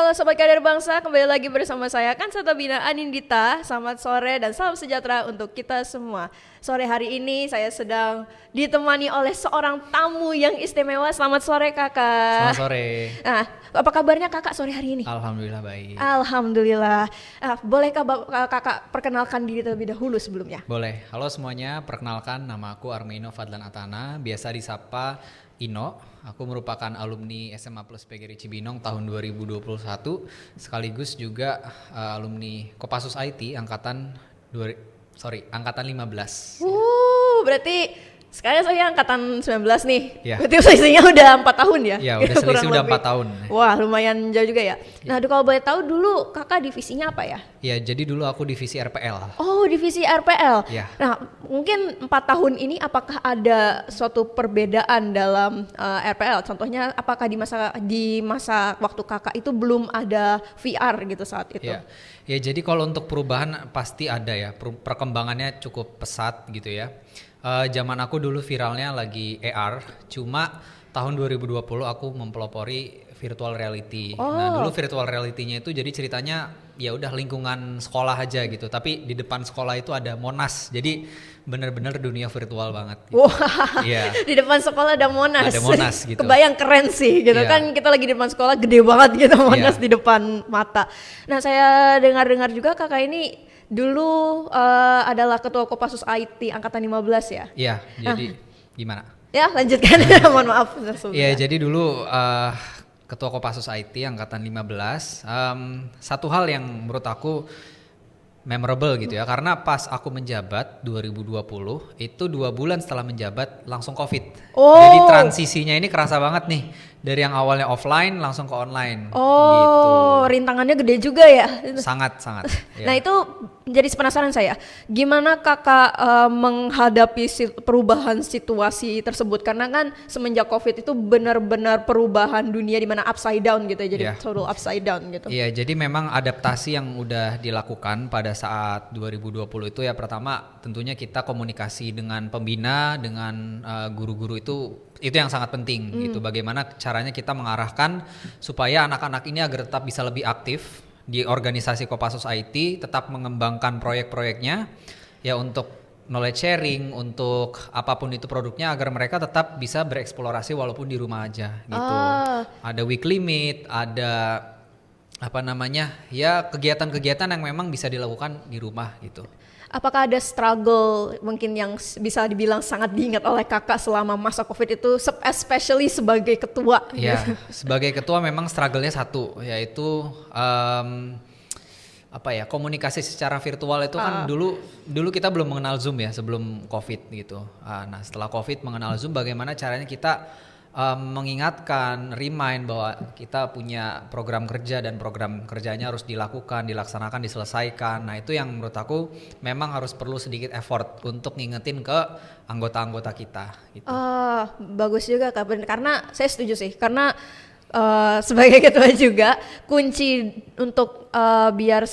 Halo Sobat Kader Bangsa, kembali lagi bersama saya Kansatabina Anindita. Selamat sore dan salam sejahtera untuk kita semua. Sore hari ini saya sedang ditemani oleh seorang tamu yang istimewa. Selamat sore kakak. Selamat sore. Nah, apa kabarnya kakak sore hari ini? Alhamdulillah baik. Alhamdulillah. Bolehkah kakak perkenalkan diri terlebih dahulu sebelumnya? Boleh. Halo semuanya, perkenalkan nama aku Armeino Fadlan Atana, biasa disapa Ino. Aku merupakan alumni SMA Plus PGRI Cibinong tahun 2021, sekaligus juga alumni Kopassus IT angkatan 15. Berarti sekarang saya angkatan 19 nih. Ya. Berarti usianya udah 4 tahun ya? Ya, udah selisih udah 4 tahun. Wah, lumayan jauh juga ya. Nah, kalau boleh tahu dulu kakak divisinya apa ya? Ya, jadi dulu aku divisi RPL. Oh, divisi RPL. Ya. Nah, mungkin 4 tahun ini apakah ada suatu perbedaan dalam RPL? Contohnya apakah di masa waktu kakak itu belum ada VR gitu saat itu? Ya. Ya, jadi kalau untuk perubahan pasti ada ya. Perkembangannya cukup pesat gitu ya. Zaman aku dulu viralnya lagi AR, cuma tahun 2020 aku mempelopori virtual reality. Nah, dulu virtual reality-nya itu jadi ceritanya ya udah lingkungan sekolah aja gitu, tapi di depan sekolah itu ada Monas. Jadi bener-bener dunia virtual banget gitu. Wah, yeah. Di depan sekolah ada Monas. Ada Monas gitu. Kebayang keren sih gitu kan, kita lagi di depan sekolah gede banget gitu Monas di depan mata. Nah, saya dengar-dengar juga kakak ini dulu adalah ketua Kopassus IT angkatan 15 ya? Iya, jadi gimana? Ya, lanjutkan. Mohon maaf. Iya, jadi dulu ketua Kopassus IT angkatan 15. Satu hal yang menurut aku memorable gitu ya, karena pas aku menjabat 2020 itu 2 bulan setelah menjabat langsung COVID. Jadi transisinya ini kerasa banget nih, dari yang awalnya offline langsung ke online. Gitu. Rintangannya gede juga ya. Sangat. Nah, itu jadi penasaran saya, gimana kakak menghadapi perubahan situasi tersebut, karena kan semenjak COVID itu benar-benar perubahan dunia di mana upside down gitu ya, jadi total upside down gitu. Iya, jadi memang adaptasi yang udah dilakukan pada saat 2020 itu ya, pertama tentunya kita komunikasi dengan pembina, dengan guru-guru itu yang sangat penting gitu. Bagaimana caranya kita mengarahkan supaya anak-anak ini agar tetap bisa lebih aktif di organisasi Kopassus IT, tetap mengembangkan proyek-proyeknya ya, untuk knowledge sharing, untuk apapun itu produknya, agar mereka tetap bisa bereksplorasi walaupun di rumah aja gitu. Ada weekly meet, ada ya kegiatan-kegiatan yang memang bisa dilakukan di rumah gitu. Apakah ada struggle mungkin yang bisa dibilang sangat diingat oleh kakak selama masa COVID itu, especially sebagai ketua? Ya, sebagai ketua memang struggle-nya satu, yaitu komunikasi secara virtual itu kan dulu kita belum mengenal Zoom ya sebelum COVID gitu. Nah, setelah COVID mengenal Zoom, bagaimana caranya kita mengingatkan, remind bahwa kita punya program kerja dan program kerjanya harus dilaksanakan, diselesaikan. Nah, itu yang menurut aku memang harus perlu sedikit effort untuk ngingetin ke anggota-anggota kita gitu. Bagus juga Kak, karena saya setuju sih, karena sebagai ketua juga kunci untuk biar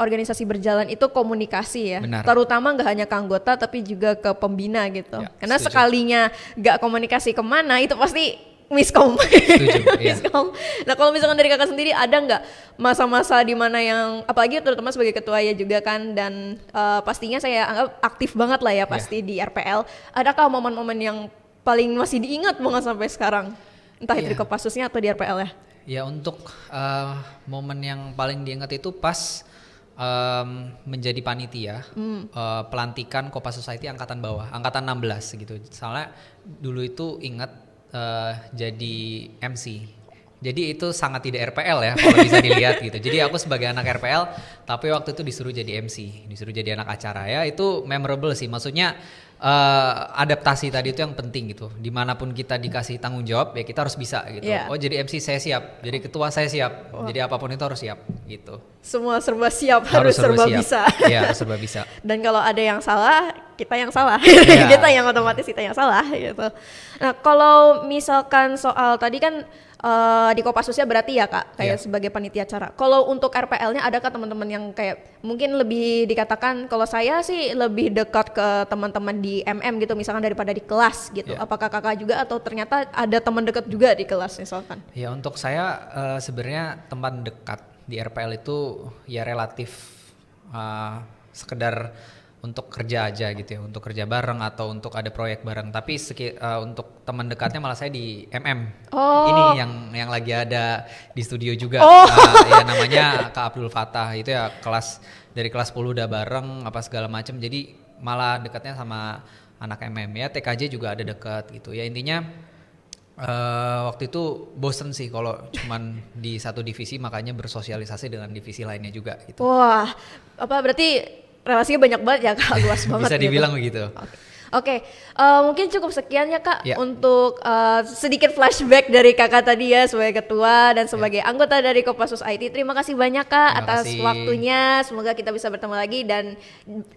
organisasi berjalan itu komunikasi ya. Benar. Terutama nggak hanya ke anggota tapi juga ke pembina gitu ya, karena setuju. Sekalinya nggak komunikasi kemana itu pasti miskom. Miskom. Nah, kalau misalkan dari kakak sendiri ada nggak masa-masa di mana yang, apalagi terutama sebagai ketua ya juga kan, dan pastinya saya anggap aktif banget lah ya pasti di RPL, adakah momen-momen yang paling masih diingat banget sampai sekarang? Entah itu di Kopassusnya atau di RPL ya? Ya, untuk momen yang paling diingat itu pas menjadi panitia pelantikan Kopassus IT angkatan bawah, angkatan 16 gitu. Soalnya dulu itu ingat jadi MC. Jadi itu sangat tidak RPL ya kalau bisa dilihat gitu. Jadi aku sebagai anak RPL, tapi waktu itu disuruh jadi MC, disuruh jadi anak acara ya. Itu memorable sih, maksudnya adaptasi tadi itu yang penting gitu. Dimanapun kita dikasih tanggung jawab ya kita harus bisa gitu. Oh, jadi MC saya siap, jadi ketua saya siap, jadi apapun itu harus siap gitu. Semua serba siap, harus serba siap. Bisa. Iya, harus serba bisa. Dan kalau ada yang salah, kita yang salah. Kita yang otomatis kita yang salah gitu. Nah, kalau misalkan soal tadi kan di Kopassusnya berarti ya Kak, kayak sebagai panitia acara. Kalau untuk RPL-nya adakah teman-teman yang kayak mungkin lebih dikatakan, kalau saya sih lebih dekat ke teman-teman di MM gitu misalkan daripada di kelas gitu. Apakah Kakak juga atau ternyata ada teman dekat juga di kelas misalkan? Ya untuk saya sebenarnya teman dekat di RPL itu ya relatif sekedar untuk kerja aja gitu ya, untuk kerja bareng atau untuk ada proyek bareng. Tapi untuk teman dekatnya malah saya di MM. Ini yang lagi ada di studio juga. Ya namanya Kak Abdul Fatah, itu ya dari kelas 10 udah bareng apa segala macam. Jadi malah dekatnya sama anak MM ya. TKJ juga ada dekat gitu. Ya intinya waktu itu bosen sih kalau cuman di satu divisi, makanya bersosialisasi dengan divisi lainnya juga gitu. Wah, berarti relasinya banyak banget ya Kak, luas banget. Bisa dibilang begitu. Oke. Mungkin cukup sekian ya Kak untuk sedikit flashback dari Kakak tadi ya sebagai ketua dan sebagai anggota dari Kopassus IT. Terima kasih banyak Kak atas waktunya. Semoga kita bisa bertemu lagi dan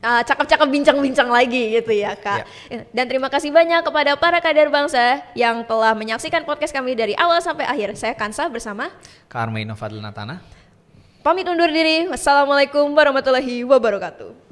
cakap-cakap bincang-bincang lagi gitu ya Kak. Dan terima kasih banyak kepada para kader bangsa yang telah menyaksikan podcast kami dari awal sampai akhir. Saya Kansa bersama Kak Armaino Fadil Natana. Pamit undur diri. Wassalamualaikum warahmatullahi wabarakatuh.